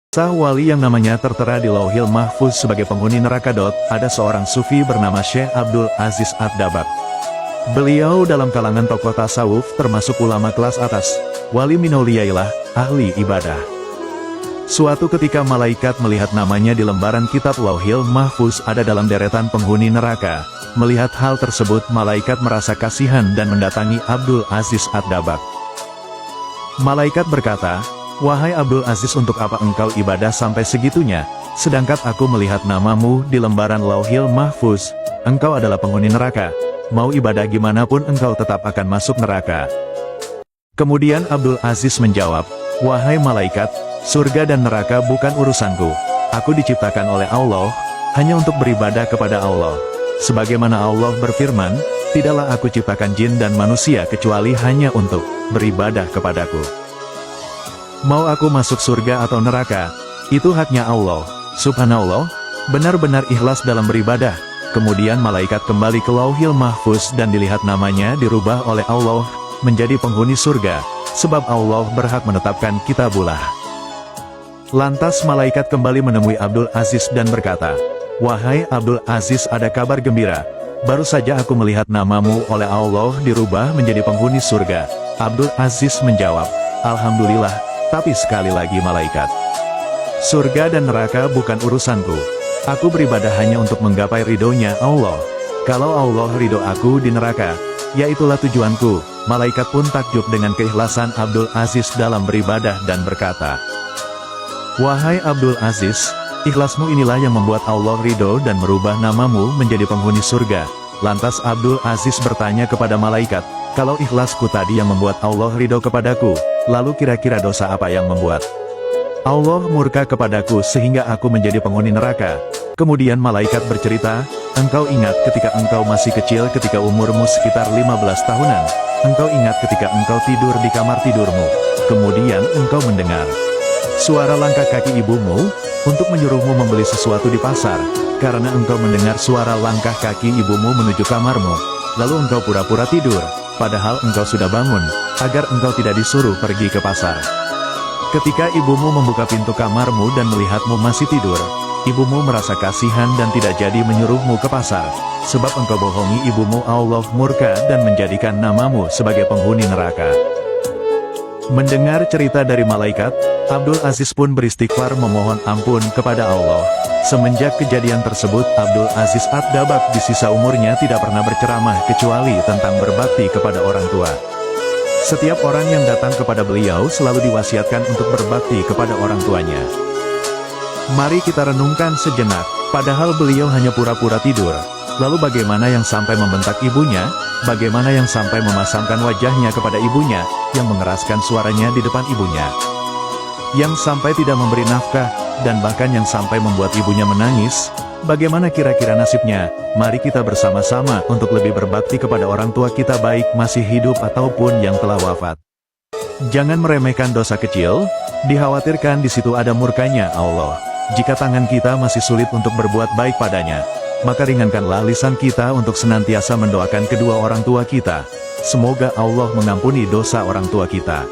Sah wali yang namanya tertera di Lauhil Mahfuz sebagai penghuni neraka. Ada seorang sufi bernama Syekh Abdul Aziz Ad-Dabbagh. Beliau dalam kalangan tokoh tasawuf termasuk ulama kelas atas, wali minauliyaillah, ahli ibadah. Suatu ketika malaikat melihat namanya di lembaran kitab Lauhil Mahfuz ada dalam deretan penghuni neraka. Melihat hal tersebut, malaikat merasa kasihan dan mendatangi Abdul Aziz Ad-Dabbagh. Malaikat berkata, "Wahai Abdul Aziz, untuk apa engkau ibadah sampai segitunya, sedangkan aku melihat namamu di lembaran Lauhil Mahfuz, engkau adalah penghuni neraka, mau ibadah gimana pun engkau tetap akan masuk neraka." Kemudian Abdul Aziz menjawab, "Wahai malaikat, surga dan neraka bukan urusanku, aku diciptakan oleh Allah, hanya untuk beribadah kepada Allah. Sebagaimana Allah berfirman, tidaklah aku ciptakan jin dan manusia kecuali hanya untuk beribadah kepadaku. Mau aku masuk surga atau neraka, itu haknya Allah. Subhanallah, benar-benar ikhlas dalam beribadah." Kemudian malaikat kembali ke Lauhil Mahfuz dan dilihat namanya dirubah oleh Allah menjadi penghuni surga, sebab Allah berhak menetapkan kitabullah. Lantas malaikat kembali menemui Abdul Aziz dan berkata, "Wahai Abdul Aziz, ada kabar gembira. Baru saja aku melihat namamu oleh Allah dirubah menjadi penghuni surga." Abdul Aziz menjawab, "Alhamdulillah. Tapi sekali lagi malaikat, surga dan neraka bukan urusanku. Aku beribadah hanya untuk menggapai ridhonya Allah. Kalau Allah ridho aku di neraka, ya itulah tujuanku." Malaikat pun takjub dengan keikhlasan Abdul Aziz dalam beribadah dan berkata, "Wahai Abdul Aziz, ikhlasmu inilah yang membuat Allah ridho dan merubah namamu menjadi penghuni surga." Lantas Abdul Aziz bertanya kepada malaikat, "Kalau ikhlasku tadi yang membuat Allah ridho kepadaku, lalu kira-kira dosa apa yang membuat Allah murka kepadaku sehingga aku menjadi penghuni neraka?" Kemudian malaikat bercerita, "Engkau ingat ketika engkau masih kecil, ketika umurmu sekitar 15 tahunan, engkau ingat ketika engkau tidur di kamar tidurmu, kemudian engkau mendengar suara langkah kaki ibumu, untuk menyuruhmu membeli sesuatu di pasar. Karena engkau mendengar suara langkah kaki ibumu menuju kamarmu, lalu engkau pura-pura tidur, padahal engkau sudah bangun, agar engkau tidak disuruh pergi ke pasar. Ketika ibumu membuka pintu kamarmu dan melihatmu masih tidur, ibumu merasa kasihan dan tidak jadi menyuruhmu ke pasar, sebab engkau bohongi ibumu. Allah murka dan menjadikan namamu sebagai penghuni neraka." Mendengar cerita dari malaikat, Abdul Aziz pun beristighfar memohon ampun kepada Allah. Semenjak kejadian tersebut, Abdul Aziz Ad-Dabbagh di sisa umurnya tidak pernah berceramah kecuali tentang berbakti kepada orang tua. Setiap orang yang datang kepada beliau selalu diwasiatkan untuk berbakti kepada orang tuanya. Mari kita renungkan sejenak, padahal beliau hanya pura-pura tidur. Lalu bagaimana yang sampai membentak ibunya? Bagaimana yang sampai memasangkan wajahnya kepada ibunya, yang mengeraskan suaranya di depan ibunya? Yang sampai tidak memberi nafkah, dan bahkan yang sampai membuat ibunya menangis? Bagaimana kira-kira nasibnya? Mari kita bersama-sama untuk lebih berbakti kepada orang tua kita, baik masih hidup ataupun yang telah wafat. Jangan meremehkan dosa kecil, dikhawatirkan di situ ada murkanya Allah. Jika tangan kita masih sulit untuk berbuat baik padanya, maka ringankanlah lisan kita untuk senantiasa mendoakan kedua orang tua kita. Semoga Allah mengampuni dosa orang tua kita.